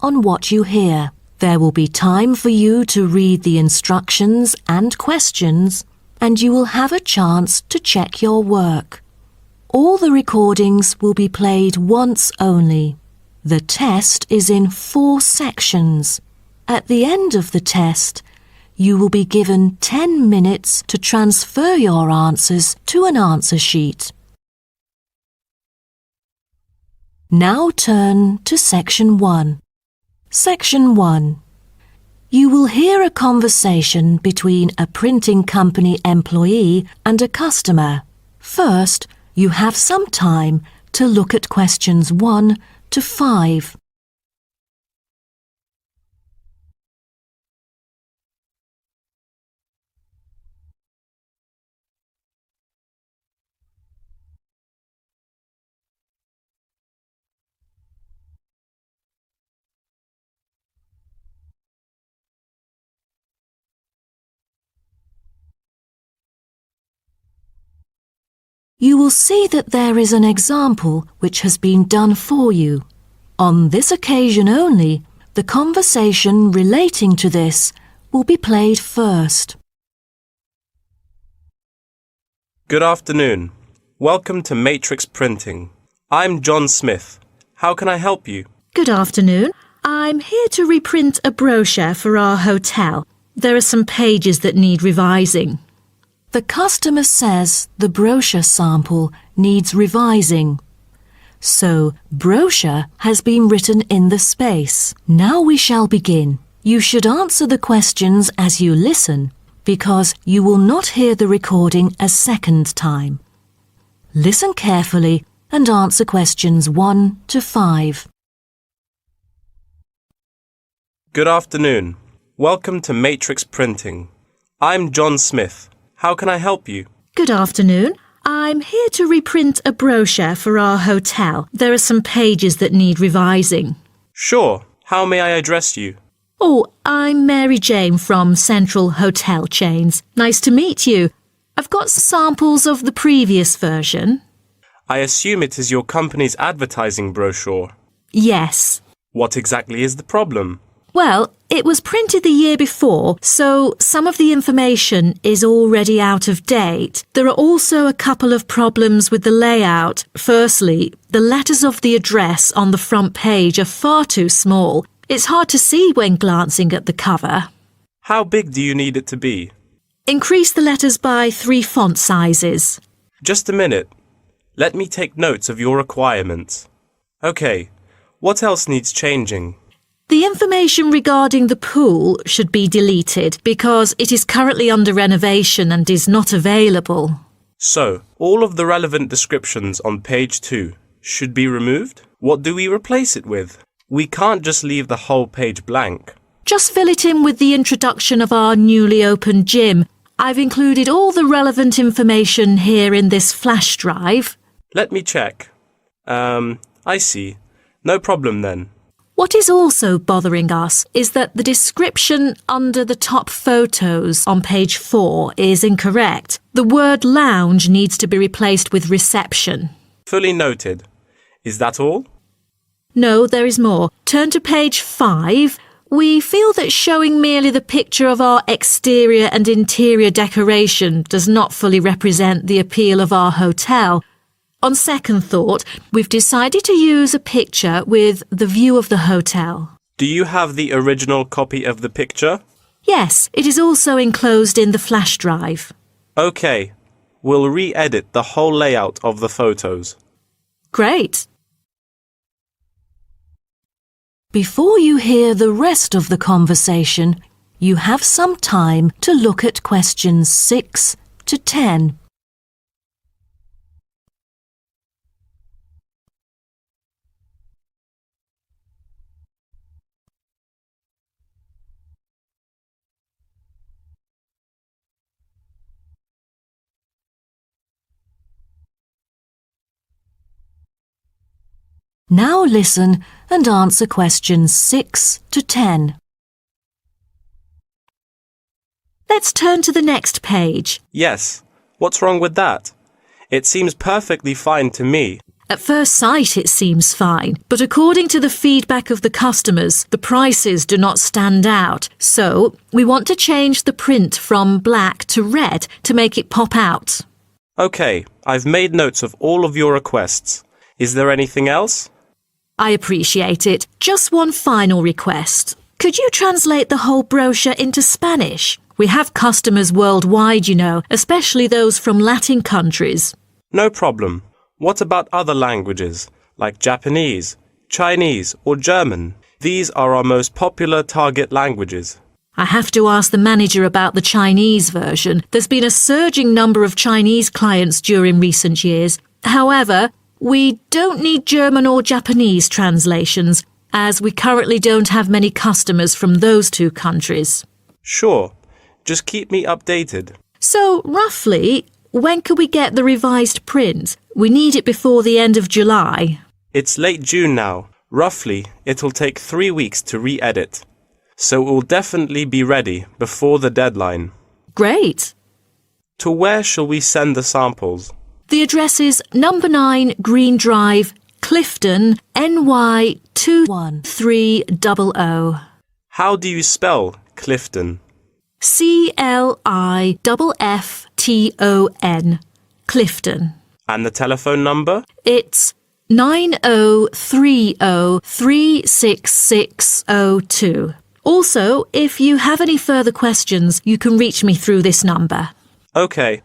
on what you hear. There will be time for you to read the instructions and questions, and you will have a chance to check your work. All the recordings will be played once only. The test is in 4 sections. At the end of the test, you will be given 10 minutes to transfer your answers to an answer sheet. Now turn to Section 1. Section 1. You will hear a conversation between a printing company employee and a customer. First, you have some time to look at questions 1 to 5. You will see that there is an example which has been done for you. On this occasion only, the conversation relating to this will be played first. Good afternoon. Welcome to Matrix Printing. I'm John Smith. How can I help you? Good afternoon. I'm here to reprint a brochure for our hotel. There are some pages that need revising. The customer says the brochure sample needs revising. So, brochure has been written in the space. Now we shall begin. You should answer the questions as you listen, because you will not hear the recording a second time. Listen carefully and answer questions 1 to 5. Good afternoon. Welcome to Matrix Printing. I'm John Smith. How can I help you? Good afternoon. I'm here to reprint a brochure for our hotel. There are some pages that need revising. Sure. How may I address you? Oh, I'm Mary Jane from Central Hotel Chains. Nice to meet you. I've got samples of the previous version. I assume it is your company's advertising brochure. Yes. What exactly is the problem? Well, it was printed the year before, so some of the information is already out of date. There are also a couple of problems with the layout. Firstly, the letters of the address on the front page are far too small. It's hard to see when glancing at the cover. How big do you need it to be? Increase the letters by 3 font sizes. Just a minute. Let me take notes of your requirements. Okay, what else needs changing? The information regarding the pool should be deleted because it is currently under renovation and is not available. So, all of the relevant descriptions on page 2 should be removed? What do we replace it with? We can't just leave the whole page blank. Just fill it in with the introduction of our newly opened gym. I've included all the relevant information here in this flash drive. Let me check. I see. No problem then. What is also bothering us is that the description under the top photos on page 4 is incorrect. The word lounge needs to be replaced with reception. Fully noted. Is that all? No, there is more. Turn to page 5. We feel that showing merely the picture of our exterior and interior decoration does not fully represent the appeal of our hotel. On second thought, we've decided to use a picture with the view of the hotel. Do you have the original copy of the picture? Yes, it is also enclosed in the flash drive. Okay, we'll re-edit the whole layout of the photos. Great. Before you hear the rest of the conversation, you have some time to look at questions 6 to 10. Now listen and answer questions 6 to 10. Let's turn to the next page. Yes. What's wrong with that? It seems perfectly fine to me. At first sight, it seems fine, but according to the feedback of the customers, the prices do not stand out. So, we want to change the print from black to red to make it pop out. Okay, I've made notes of all of your requests. Is there anything else? I appreciate it. Just one final request. Could you translate the whole brochure into Spanish? We have customers worldwide, you know, especially those from Latin countries. No problem. What about other languages, like Japanese, Chinese, or German? These are our most popular target languages. I have to ask the manager about the Chinese version. There's been a surging number of Chinese clients during recent years. However, we don't need German or Japanese translations, as we currently don't have many customers from those two countries. Sure. Just keep me updated. So, roughly, when could we get the revised print? We need it before the end of July. It's late June now. Roughly, it'll take 3 weeks to re-edit. So it will definitely be ready before the deadline. Great. To where shall we send the samples? The address is number 9 Green Drive, Clifton, NY 21300. How do you spell Clifton? CLIFFTON, Clifton. And the telephone number? It's 9030366602. Also, if you have any further questions, you can reach me through this number. Okay.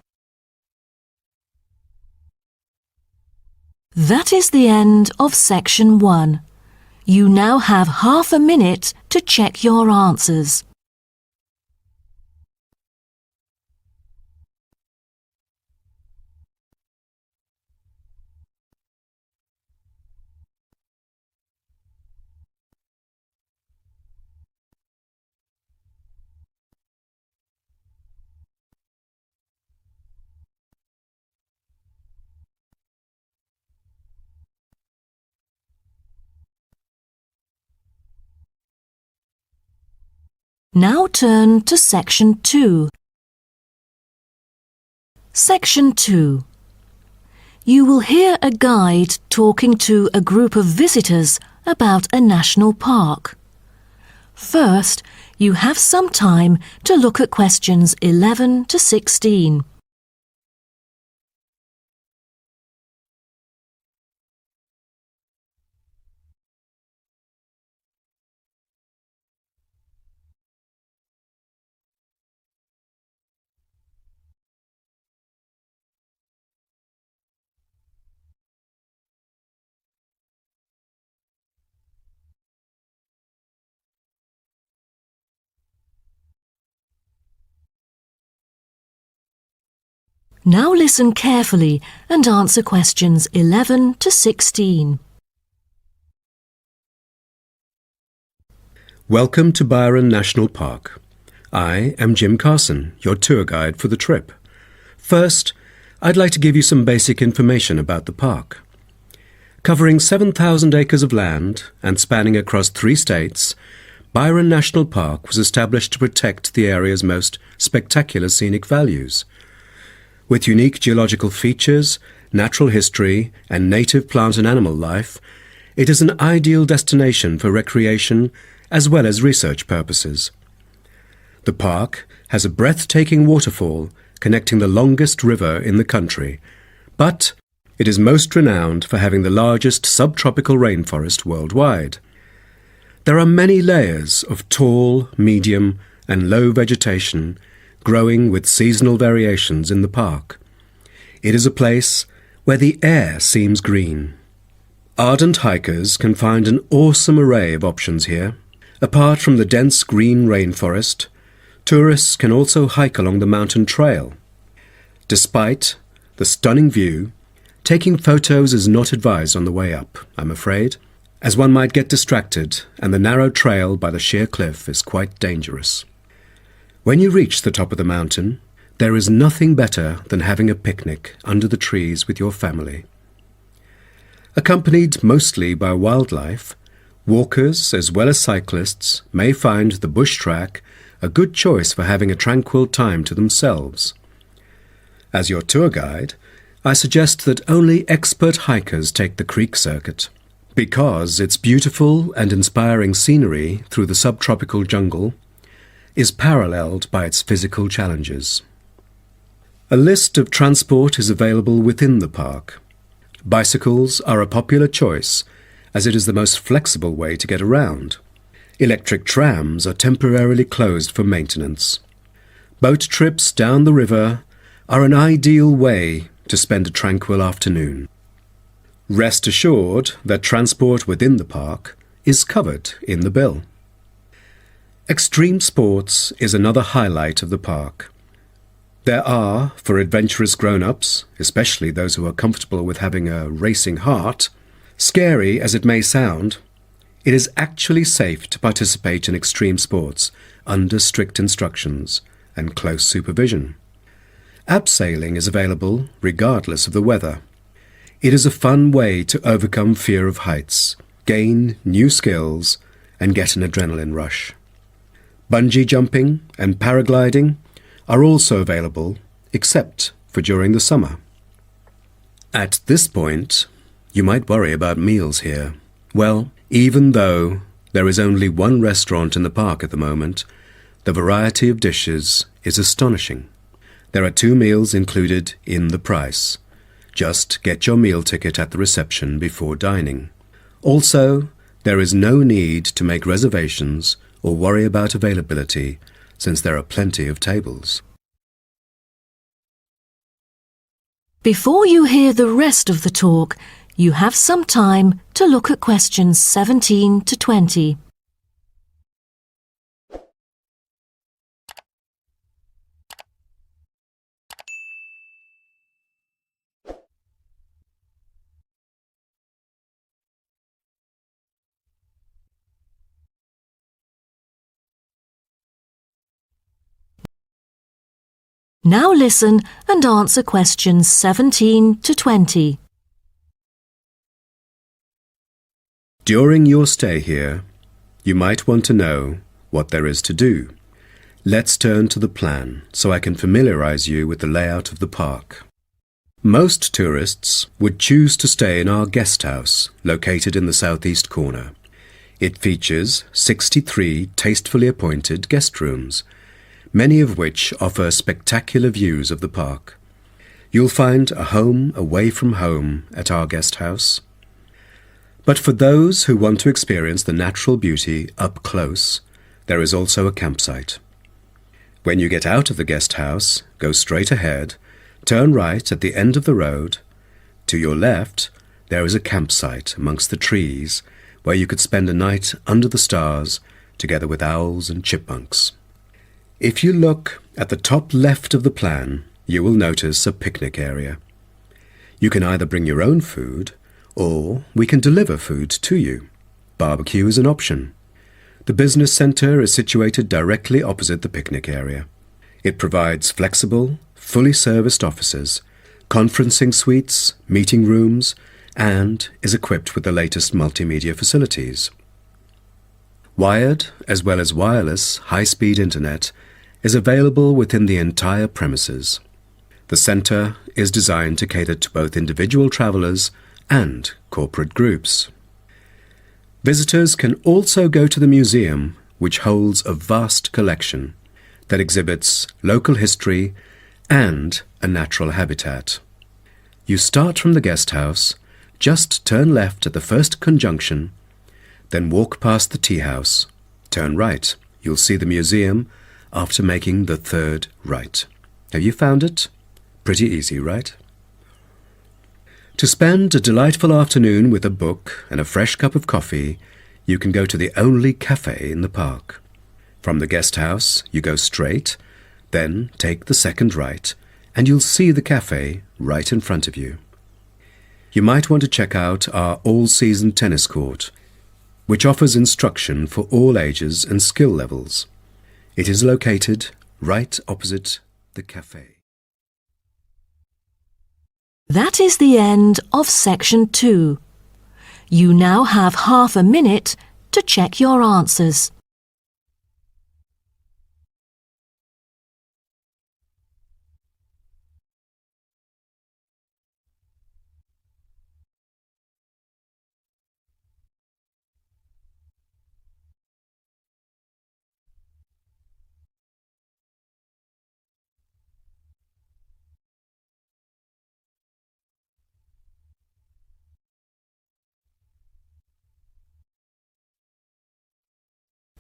That is the end of section 1. You now have half a minute to check your answers. Now turn to section 2. Section 2. You will hear a guide talking to a group of visitors about a national park. First, you have some time to look at questions 11 to 16. Now listen carefully and answer questions 11 to 16. Welcome to Byron National Park. I am Jim Carson, your tour guide for the trip. First, I'd like to give you some basic information about the park. Covering 7,000 acres of land and spanning across 3 states, Byron National Park was established to protect the area's most spectacular scenic values. With unique geological features, natural history, and native plant and animal life, it is an ideal destination for recreation as well as research purposes. The park has a breathtaking waterfall connecting the longest river in the country, but it is most renowned for having the largest subtropical rainforest worldwide. There are many layers of tall, medium, and low vegetation growing with seasonal variations in the park. It is a place where the air seems green. Ardent hikers can find an awesome array of options here. Apart from the dense green rainforest, tourists can also hike along the mountain trail. Despite the stunning view, taking photos is not advised on the way up, I'm afraid, as one might get distracted and the narrow trail by the sheer cliff is quite dangerous. When you reach the top of the mountain, there is nothing better than having a picnic under the trees with your family. Accompanied mostly by wildlife, walkers as well as cyclists may find the bush track a good choice for having a tranquil time to themselves. As your tour guide, I suggest that only expert hikers take the creek circuit, because its beautiful and inspiring scenery through the subtropical jungle is paralleled by its physical challenges. A list of transport is available within the park. Bicycles are a popular choice as it is the most flexible way to get around. Electric trams are temporarily closed for maintenance. Boat trips down the river are an ideal way to spend a tranquil afternoon. Rest assured that transport within the park is covered in the bill. Extreme sports is another highlight of the park. There are, for adventurous grown-ups, especially those who are comfortable with having a racing heart, scary as it may sound, it is actually safe to participate in extreme sports under strict instructions and close supervision. Abseiling is available regardless of the weather. It is a fun way to overcome fear of heights, gain new skills, and get an adrenaline rush. Bungee jumping and paragliding are also available, except for during the summer. At this point, you might worry about meals here. Well, even though there is only one restaurant in the park at the moment, the variety of dishes is astonishing. There are 2 meals included in the price. Just get your meal ticket at the reception before dining. Also, there is no need to make reservations or worry about availability, since there are plenty of tables. Before you hear the rest of the talk, you have some time to look at questions 17 to 20. Now listen and answer questions 17 to 20. During your stay here, you might want to know what there is to do. Let's turn to the plan so I can familiarize you with the layout of the park. Most tourists would choose to stay in our guest house, located in the southeast corner. It features 63 tastefully appointed guest rooms, many of which offer spectacular views of the park. You'll find a home away from home at our guest house. But for those who want to experience the natural beauty up close, there is also a campsite. When you get out of the guest house, go straight ahead, turn right at the end of the road. To your left, there is a campsite amongst the trees where you could spend a night under the stars together with owls and chipmunks. If you look at the top left of the plan, you will notice a picnic area. You can either bring your own food, or we can deliver food to you. Barbecue is an option. The business centre is situated directly opposite the picnic area. It provides flexible, fully serviced offices, conferencing suites, meeting rooms, and is equipped with the latest multimedia facilities. Wired, as well as wireless, high-speed internet is available within the entire premises. The centre is designed to cater to both individual travellers and corporate groups. Visitors can also go to the museum, which holds a vast collection that exhibits local history and a natural habitat. You start from the guest house, just turn left at the first conjunction, then walk past the tea house, turn right. You'll see the museum after making the third right. Have you found it? Pretty easy, right? To spend a delightful afternoon with a book and a fresh cup of coffee, you can go to the only cafe in the park. From the guest house, you go straight, then take the second right, and you'll see the cafe right in front of you. You might want to check out our all-season tennis court, which offers instruction for all ages and skill levels. It is located right opposite the cafe. That is the end of section 2. You now have half a minute to check your answers.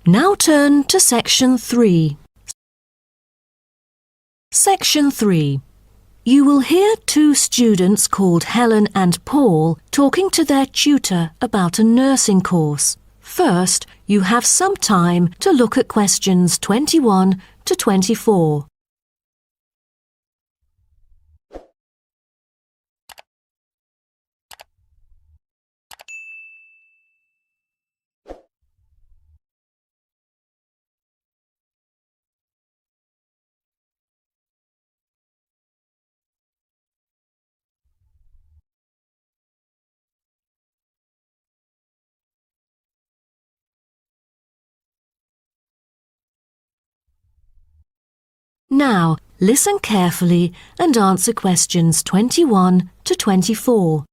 Now turn to Section 3. Section 3. You will hear two students called Helen and Paul talking to their tutor about a nursing course. First, you have some time to look at questions 21 to 24. Now, listen carefully and answer questions 21 to 24.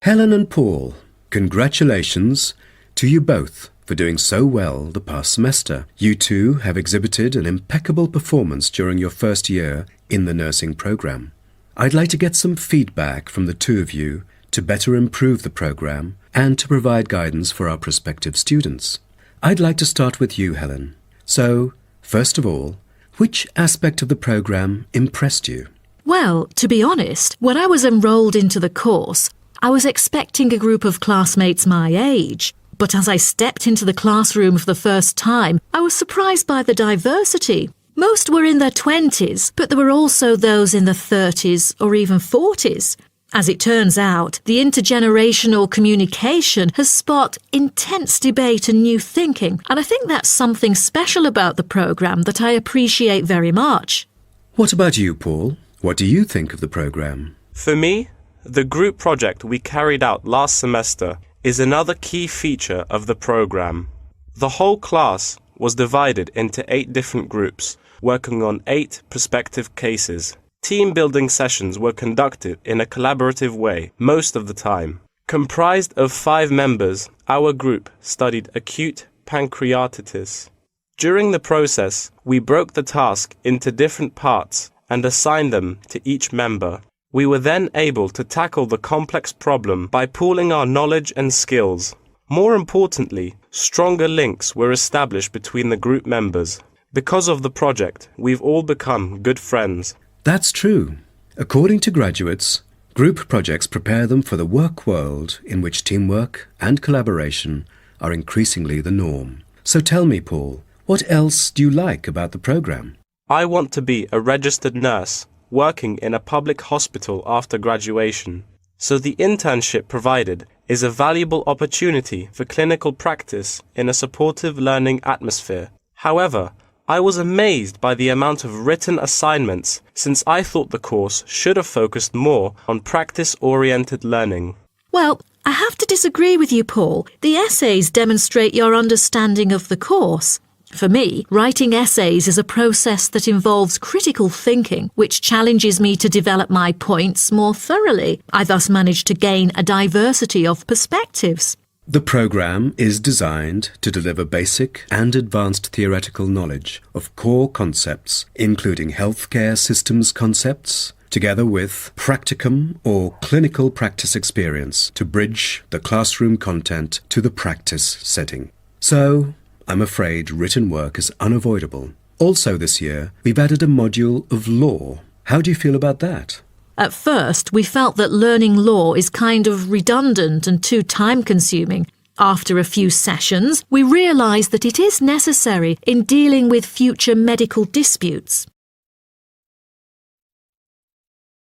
Helen and Paul, congratulations to you both for doing so well the past semester. You two have exhibited an impeccable performance during your first year in the nursing program. I'd like to get some feedback from the two of you to better improve the program and to provide guidance for our prospective students. I'd like to start with you, Helen. So, first of all, which aspect of the program impressed you? Well, to be honest, when I was enrolled into the course, I was expecting a group of classmates my age. But as I stepped into the classroom for the first time, I was surprised by the diversity. Most were in their 20s, but there were also those in their 30s or even 40s. As it turns out, the intergenerational communication has sparked intense debate and new thinking, and I think that's something special about the programme that I appreciate very much. What about you, Paul? What do you think of the program? For me, the group project we carried out last semester is another key feature of the program. The whole class was divided into 8 different groups, working on 8 prospective cases. Team-building sessions were conducted in a collaborative way most of the time. Comprised of 5 members, our group studied acute pancreatitis. During the process, we broke the task into different parts and assigned them to each member. We were then able to tackle the complex problem by pooling our knowledge and skills. More importantly, stronger links were established between the group members. Because of the project, we've all become good friends. That's true. According to graduates, group projects prepare them for the work world in which teamwork and collaboration are increasingly the norm. So tell me, Paul, what else do you like about the program? I want to be a registered nurse working in a public hospital after graduation. So the internship provided is a valuable opportunity for clinical practice in a supportive learning atmosphere. However, I was amazed by the amount of written assignments since I thought the course should have focused more on practice-oriented learning. Well, I have to disagree with you, Paul. The essays demonstrate your understanding of the course. For me, writing essays is a process that involves critical thinking, which challenges me to develop my points more thoroughly. I thus manage to gain a diversity of perspectives. The program is designed to deliver basic and advanced theoretical knowledge of core concepts, including healthcare systems concepts, together with practicum or clinical practice experience to bridge the classroom content to the practice setting. So, I'm afraid written work is unavoidable. Also this year, we've added a module of law. How do you feel about that? At first, we felt that learning law is kind of redundant and too time-consuming. After a few sessions, we realised that it is necessary in dealing with future medical disputes.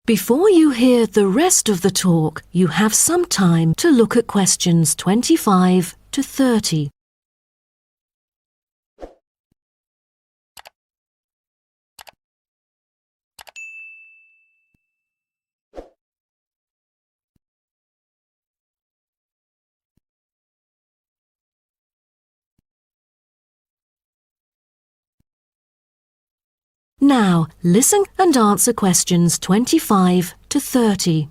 Before you hear the rest of the talk, you have some time to look at questions 25 to 30. Now, listen and answer questions 25 to 30.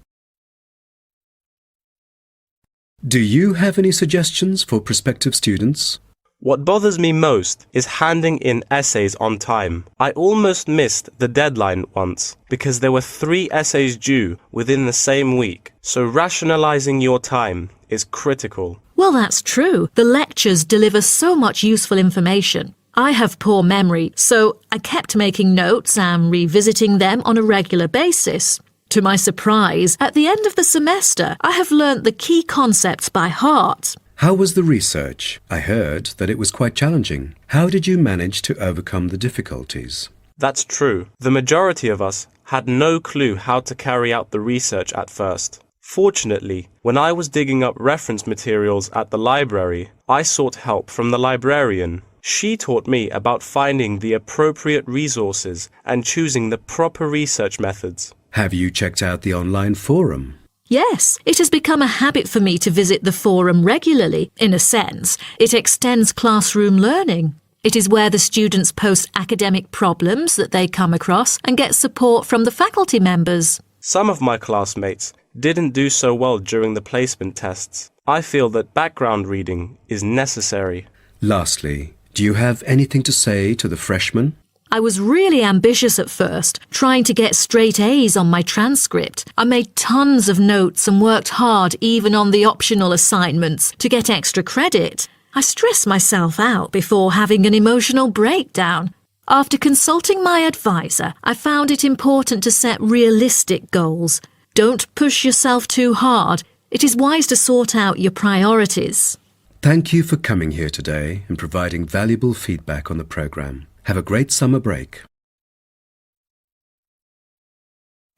Do you have any suggestions for prospective students? What bothers me most is handing in essays on time. I almost missed the deadline once because there were 3 essays due within the same week, so rationalizing your time is critical. Well, that's true. The lectures deliver so much useful information. I have poor memory, so I kept making notes and revisiting them on a regular basis. To my surprise, at the end of the semester, I have learnt the key concepts by heart. How was the research? I heard that it was quite challenging. How did you manage to overcome the difficulties? That's true. The majority of us had no clue how to carry out the research at first. Fortunately, when I was digging up reference materials at the library, I sought help from the librarian. She taught me about finding the appropriate resources and choosing the proper research methods. Have you checked out the online forum? Yes, it has become a habit for me to visit the forum regularly. In a sense, it extends classroom learning. It is where the students post academic problems that they come across and get support from the faculty members. Some of my classmates didn't do so well during the placement tests. I feel that background reading is necessary. Lastly, do you have anything to say to the freshmen? I was really ambitious at first, trying to get straight A's on my transcript. I made tons of notes and worked hard even on the optional assignments to get extra credit. I stressed myself out before having an emotional breakdown. After consulting my advisor, I found it important to set realistic goals. Don't push yourself too hard. It is wise to sort out your priorities. Thank you for coming here today and providing valuable feedback on the program. Have a great summer break.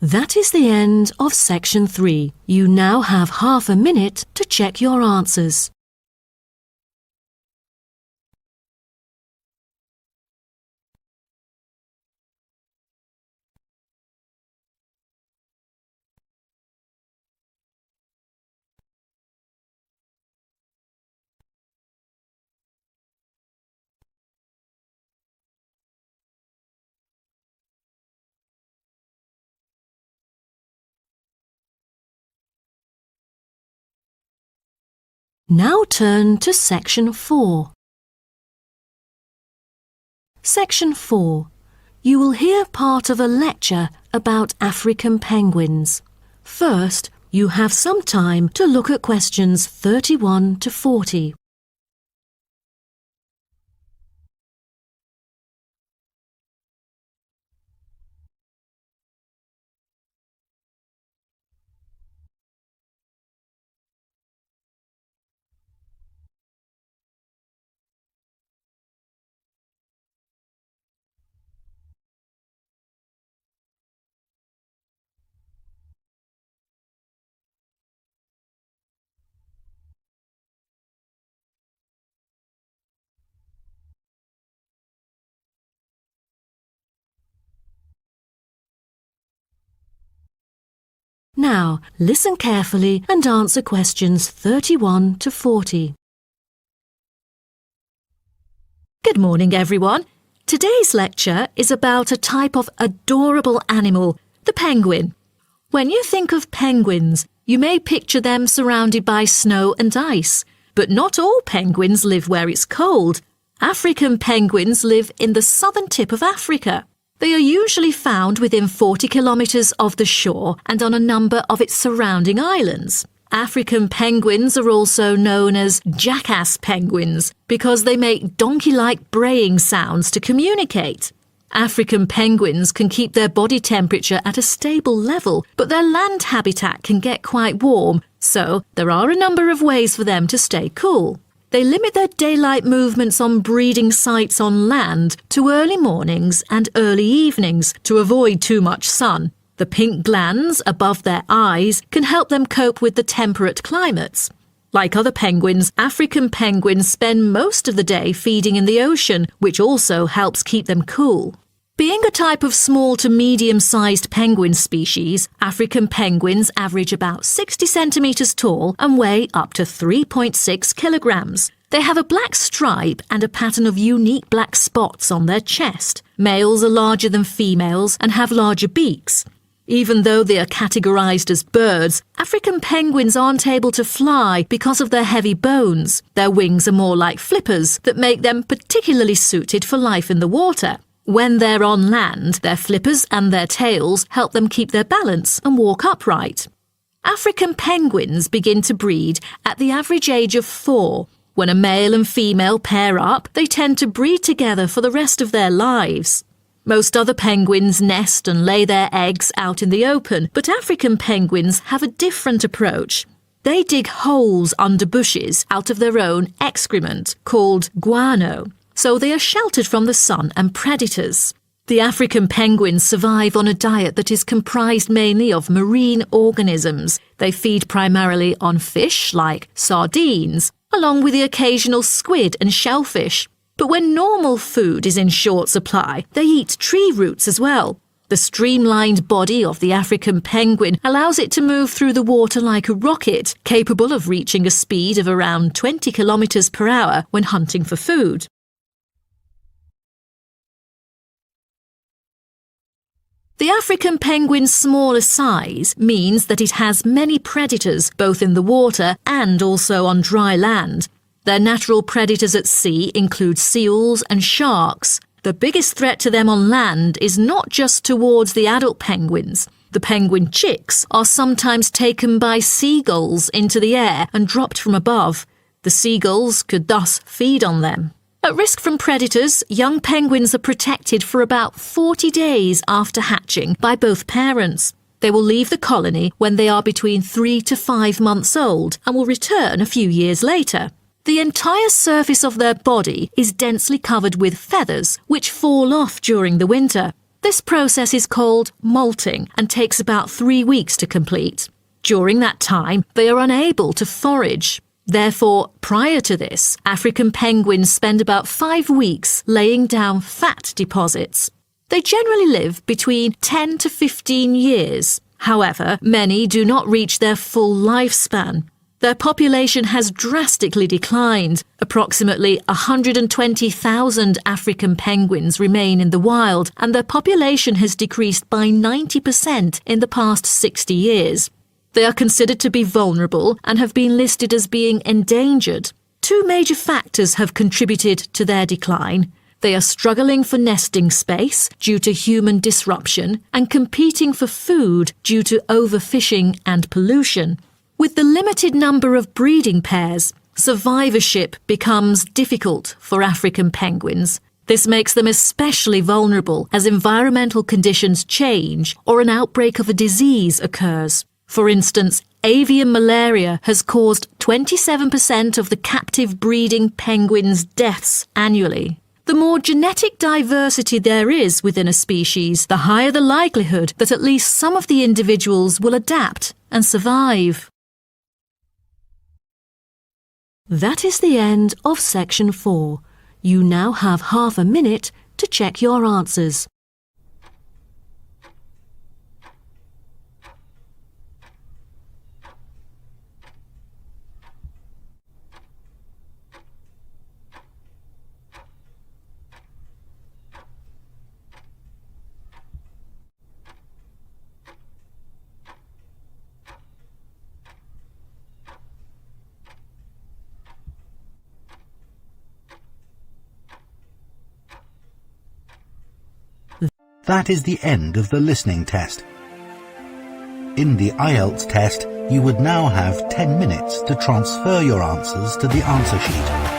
That is the end of section 3. You now have half a minute to check your answers. Now turn to section 4. Section 4. You will hear part of a lecture about African penguins. First, you have some time to look at questions 31 to 40. Now, listen carefully and answer questions 31 to 40. Good morning, everyone. Today's lecture is about a type of adorable animal, the penguin. When you think of penguins, you may picture them surrounded by snow and ice. But not all penguins live where it's cold. African penguins live in the southern tip of Africa. They are usually found within 40 kilometres of the shore and on a number of its surrounding islands. African penguins are also known as jackass penguins because they make donkey-like braying sounds to communicate. African penguins can keep their body temperature at a stable level, but their land habitat can get quite warm, so there are a number of ways for them to stay cool. They limit their daylight movements on breeding sites on land to early mornings and early evenings to avoid too much sun. The pink glands above their eyes can help them cope with the temperate climates. Like other penguins, African penguins spend most of the day feeding in the ocean, which also helps keep them cool. Being a type of small to medium-sized penguin species, African penguins average about 60 centimetres tall and weigh up to 3.6 kilograms. They have a black stripe and a pattern of unique black spots on their chest. Males are larger than females and have larger beaks. Even though they are categorized as birds, African penguins aren't able to fly because of their heavy bones. Their wings are more like flippers that make them particularly suited for life in the water. When they're on land, their flippers and their tails help them keep their balance and walk upright. African penguins begin to breed at the average age of 4. When a male and female pair up, they tend to breed together for the rest of their lives. Most other penguins nest and lay their eggs out in the open, but African penguins have a different approach. They dig holes under bushes out of their own excrement, called guano, so they are sheltered from the sun and predators. The African penguins survive on a diet that is comprised mainly of marine organisms. They feed primarily on fish like sardines, along with the occasional squid and shellfish. But when normal food is in short supply, they eat tree roots as well. The streamlined body of the African penguin allows it to move through the water like a rocket, capable of reaching a speed of around 20 kilometers per hour when hunting for food. The African penguin's smaller size means that it has many predators both in the water and also on dry land. Their natural predators at sea include seals and sharks. The biggest threat to them on land is not just towards the adult penguins. The penguin chicks are sometimes taken by seagulls into the air and dropped from above. The seagulls could thus feed on them. At risk from predators, young penguins are protected for about 40 days after hatching by both parents. They will leave the colony when they are between 3 to 5 months old and will return a few years later. The entire surface of their body is densely covered with feathers, which fall off during the winter. This process is called molting and takes about 3 weeks to complete. During that time, they are unable to forage. Therefore, prior to this, African penguins spend about 5 weeks laying down fat deposits. They generally live between 10 to 15 years. However, many do not reach their full lifespan. Their population has drastically declined. Approximately 120,000 African penguins remain in the wild, and their population has decreased by 90% in the past 60 years. They are considered to be vulnerable and have been listed as being endangered. 2 major factors have contributed to their decline. They are struggling for nesting space due to human disruption and competing for food due to overfishing and pollution. With the limited number of breeding pairs, survivorship becomes difficult for African penguins. This makes them especially vulnerable as environmental conditions change or an outbreak of a disease occurs. For instance, avian malaria has caused 27% of the captive breeding penguins' deaths annually. The more genetic diversity there is within a species, the higher the likelihood that at least some of the individuals will adapt and survive. That is the end of section 4. You now have half a minute to check your answers. That is the end of the listening test. In the IELTS test, you would now have 10 minutes to transfer your answers to the answer sheet.